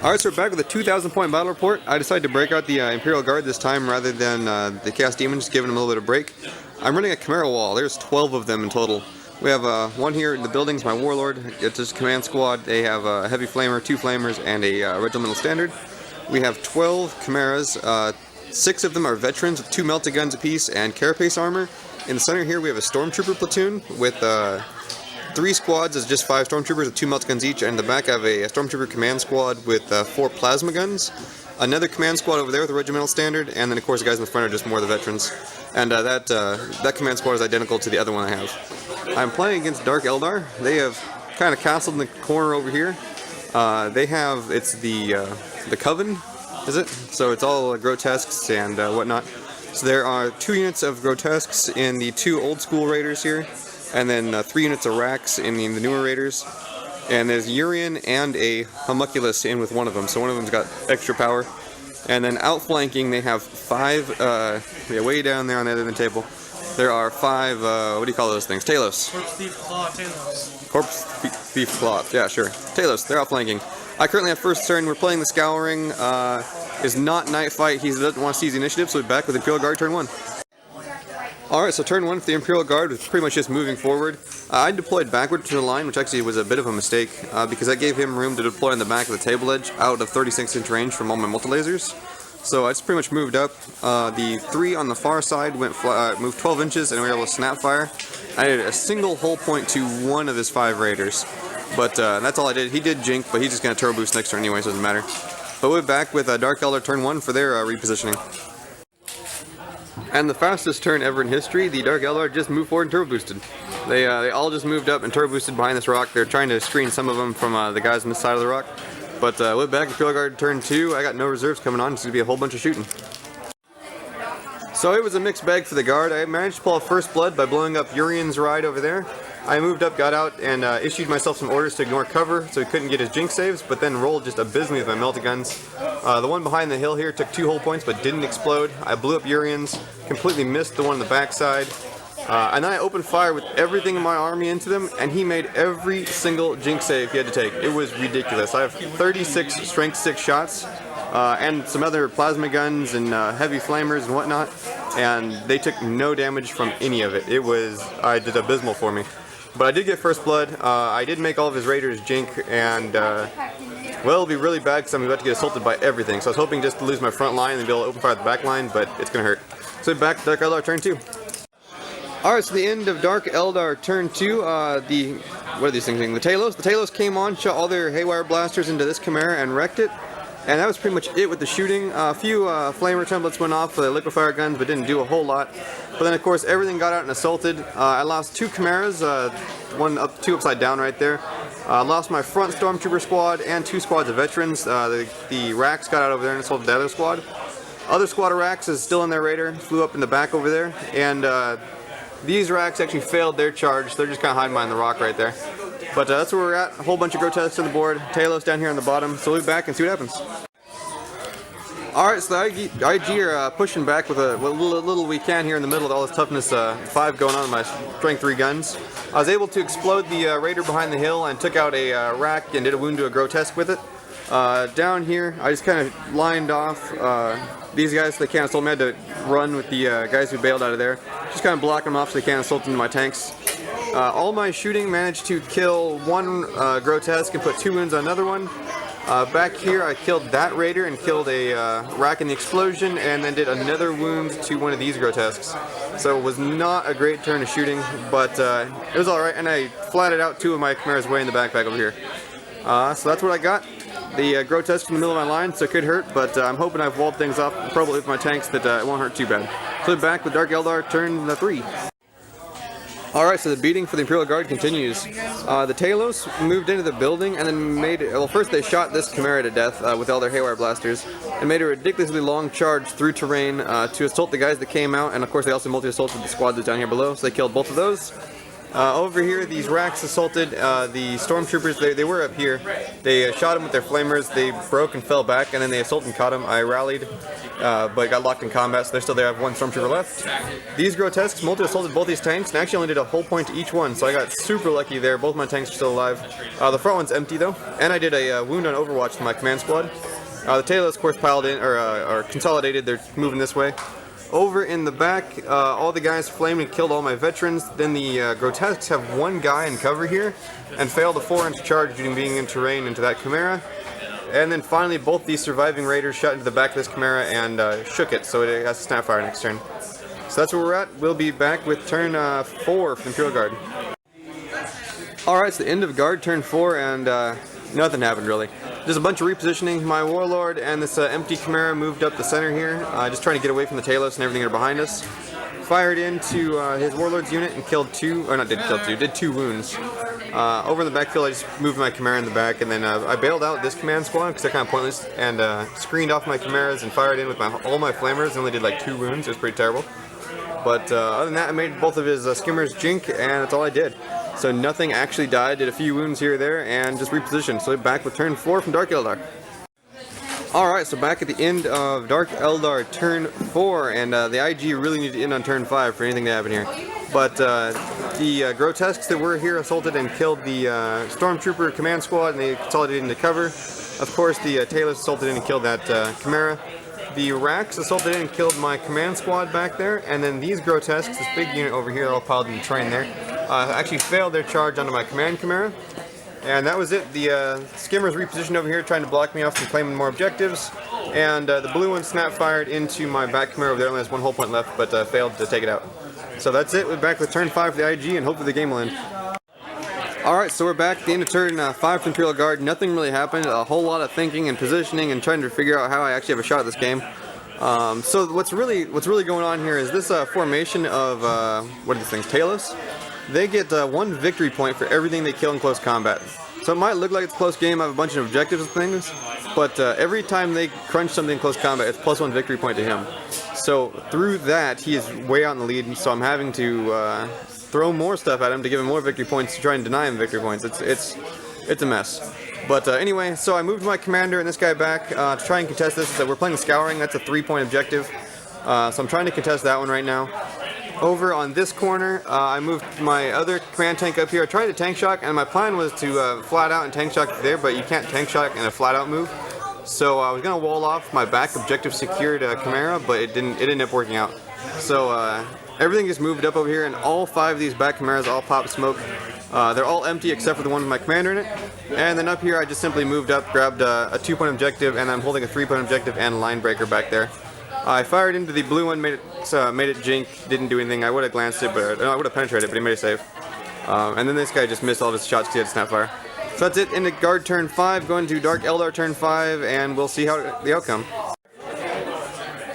Alright, so we're back with a 2,000 point battle report. I decided to break out the Imperial Guard this time rather than the Chaos Demons, giving them a little bit of break. I'm running a Chimera wall. There's 12 of them in total. We have one here in the buildings, my Warlord. It's his command squad. They have a Heavy Flamer, 2 Flamers, and a Regimental Standard. We have 12 Chimeras. 6 of them are veterans with 2 melta guns apiece and carapace armor. In the center here we have a Stormtrooper platoon with 3 squads is just 5 Stormtroopers with 2 melta guns each, and in the back I have a Stormtrooper command squad with 4 plasma guns. Another command squad over there with a Regimental Standard, and then of course the guys in the front are just more of the veterans. And that command squad is identical to the other one I have. I'm playing against Dark Eldar. They have kind of castled in the corner over here. They have, it's the Coven, is it? So it's all grotesques and whatnot. So there are 2 units of grotesques in the 2 old school raiders here, and then 3 units of racks in the newer raiders. And there's Urian and a homunculus in with one of them, so one of them's got extra power. And then outflanking, they have 5, way down there on the other end of the table, there are 5, what do you call those things? Talos. Corpse Thief Claw Talos. Corpse Thief Claw, yeah, sure. Talos, they're outflanking. I currently have first turn. We're playing the Scouring. Is not Night Fight. He doesn't want to seize the initiative, so we're back with Imperial Guard turn 1. Alright, so turn 1 for the Imperial Guard was pretty much just moving forward. I deployed backward to the line, which actually was a bit of a mistake, because that gave him room to deploy on the back of the table edge out of 36-inch range from all my multi-lasers. So I just pretty much moved up. The 3 on the far side moved 12 inches, and we were able to snap fire. I did a single hull point to 1 of his 5 raiders. But that's all I did. He did jink, but he's just going to turbo boost next turn anyway, so it doesn't matter. But we're back with Dark Eldar turn 1 for their repositioning. And the fastest turn ever in history, the Dark Eldar just moved forward and turbo boosted. They all just moved up and turbo boosted behind this rock. They're trying to screen some of them from the guys on this side of the rock. But we're back, Imperial Guard turn 2. I got no reserves coming on. It's going to be a whole bunch of shooting. So it was a mixed bag for the guard. I managed to pull off first blood by blowing up Urian's ride over there. I moved up, got out, and issued myself some orders to ignore cover so he couldn't get his jink saves, but then rolled just abysmally with my melta guns. The one behind the hill here took 2 hull points but didn't explode. I blew up Urian's, completely missed the one on the backside, and then I opened fire with everything in my army into them, and he made every single jink save he had to take. It was ridiculous. I have 36 strength 6 shots, and some other plasma guns and heavy flamers and whatnot, and they took no damage from any of it. I did abysmal for me. But I did get first blood. I did make all of his raiders jink, and well, it'll be really bad because I'm about to get assaulted by everything. So I was hoping just to lose my front line and be able to open fire at the back line, but it's gonna hurt. So back to Dark Eldar turn 2. Alright, so the end of Dark Eldar turn 2, what are these things? The Talos. The Talos came on, shot all their haywire blasters into this Chimera and wrecked it. And that was pretty much it with the shooting. A few flamer templates went off for the liquefier guns, but didn't do a whole lot. But then of course everything got out and assaulted. I lost 2 Chimeras, 2 upside down right there. Lost my front Stormtrooper squad and 2 squads of veterans. The racks got out over there and assaulted the other squad. Other squad of racks is still in their raider, flew up in the back over there. And these racks actually failed their charge. They're just kind of hiding behind the rock right there. But that's where we're at. A whole bunch of grotesques on the board. Talos down here on the bottom. So we'll be back and see what happens. Alright, so the IG are pushing back with what little we can here in the middle of all this toughness 5 going on with my strength 3 guns. I was able to explode the raider behind the hill and took out a rack and did a wound to a grotesque with it. Down here, I just kind of lined off these guys so they can't assault me. I had to run with the guys who bailed out of there. Just kind of block them off so they can't assault into my tanks. All my shooting managed to kill 1 grotesque and put 2 wounds on another one. Back here I killed that raider and killed a rack in the explosion, and then did another wound to one of these grotesques. So it was not a great turn of shooting, but it was alright, and I flatted out 2 of my Chimeras way in the backpack over here. So that's what I got. The grotesque in the middle of my line, so it could hurt, but I'm hoping I've walled things off appropriately with my tanks that it won't hurt too bad. So back with Dark Eldar turn 3. Alright, so the beating for the Imperial Guard continues. The Talos moved into the building and then first they shot this Chimera to death with all their haywire blasters and made a ridiculously long charge through terrain to assault the guys that came out, and of course they also multi-assaulted the squad that's down here below, so they killed both of those. Over here, these racks assaulted the stormtroopers. They were up here. They shot them with their flamers. They broke and fell back, and then they assaulted and caught them. I rallied, but got locked in combat, so they're still there. I have one stormtrooper left. These grotesques multi-assaulted both these tanks, and actually only did a whole point to each one, so I got super lucky there. Both my tanks are still alive. The front one's empty, though, and I did a wound on Overwatch to my command squad. The tailors, of course, piled in, or consolidated. They're moving this way. Over in the back, all the guys flamed and killed all my veterans. Then the grotesques have one guy in cover here and failed a 4-inch charge due to being in terrain into that Chimera. And then finally, both these surviving raiders shot into the back of this Chimera and shook it, so it has to snapfire next turn. So that's where we're at. We'll be back with turn 4 for the Imperial Guard. Alright, it's the end of Guard turn 4, and nothing happened really. Just a bunch of repositioning. My Warlord and this empty Chimera moved up the center here, just trying to get away from the Talos and everything that are behind us. Fired into his Warlord's unit and killed did 2 wounds. Over in the backfield, I just moved my Chimera in the back, and then I bailed out this command squad because they're kind of pointless, and screened off my Chimeras and fired in with all my flamers and only did like 2 wounds. It was pretty terrible. But other than that, I made both of his skimmers jink, and that's all I did. So nothing actually died, did a few wounds here or there, and just repositioned. So back with turn 4 from Dark Eldar. Alright, so back at the end of Dark Eldar turn 4, and the IG really needed to end on turn 5 for anything to happen here. But the grotesques that were here assaulted and killed the Stormtrooper command squad, and they consolidated into cover. Of course, the Talos assaulted in and killed that Chimera. The Racks assaulted in and killed my command squad back there, and then these grotesques, this big unit over here, all piled in the train there, actually failed their charge onto my command Chimera. And that was it. The skimmers repositioned over here, trying to block me off from claiming more objectives. And the blue one snap-fired into my back Chimera over there. Only has 1 whole point left, but failed to take it out. So that's it. We're back with turn 5 for the IG, and hopefully the game will end. Alright, so we're back at the end of turn 5 for Imperial Guard. Nothing really happened. A whole lot of thinking and positioning and trying to figure out how I actually have a shot at this game. So what's really going on here is this formation of, what are these things, Talos? They get 1 victory point for everything they kill in close combat. So it might look like it's a close game, I have a bunch of objectives and things, but every time they crunch something in close combat, it's +1 victory point to him. So through that, he is way out in the lead, so I'm having to throw more stuff at him to give him more victory points to try and deny him victory points. It's a mess. But anyway, so I moved my commander and this guy back to try and contest this. We're playing the Scouring, that's a 3-point objective. So I'm trying to contest that one right now. Over on this corner, I moved my other command tank up here. I tried to tank shock, and my plan was to flat out and tank shock there, but you can't tank shock in a flat out move. So I was going to wall off my back objective secured Chimera, but it didn't end up working out. So everything just moved up over here, and all 5 of these back Chimeras all pop smoke. They're all empty except for the one with my commander in it. And then up here I just simply moved up, grabbed a 2-point objective, and I'm holding a 3-point objective and a line breaker back there. I fired into the blue one, made it jink, didn't do anything. I would have glanced it, but no, I would have penetrated it, but he made a save. And then this guy just missed all of his shots because he had snapfire. So that's it. Into Guard turn 5, going to Dark Eldar turn 5, and we'll see how the outcome.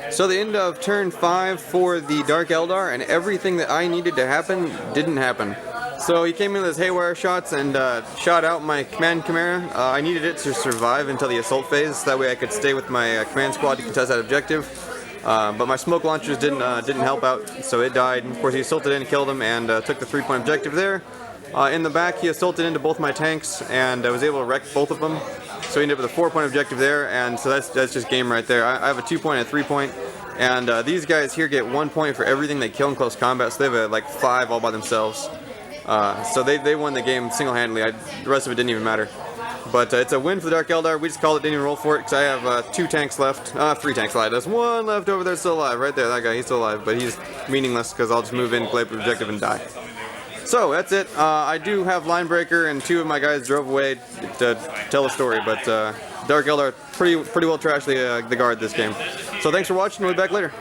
So the end of turn 5 for the Dark Eldar, and everything that I needed to happen didn't happen. So he came in with his haywire shots and shot out my command Chimera. I needed it to survive until the assault phase, that way I could stay with my command squad to contest that objective. But my smoke launchers didn't help out, so it died. Of course, he assaulted in and killed him, and took the 3-point objective there. In the back, he assaulted into both my tanks, and I was able to wreck both of them. So he ended up with a 4-point objective there, and so that's just game right there. I have a 2-point and a 3-point, and these guys here get 1 point for everything they kill in close combat, so they have like 5 all by themselves. So they won the game single-handedly. The rest of it didn't even matter. But it's a win for the Dark Eldar. We just called it, didn't even roll for it, because I have 2 tanks left. 3 tanks left. There's 1 left over there still alive. Right there, that guy, he's still alive. But he's meaningless, because I'll just move in, play the objective, and die. So, that's it. I do have Linebreaker, and 2 of my guys drove away to tell a story. But Dark Eldar pretty well trashed the guard this game. So thanks for watching. We'll be back later.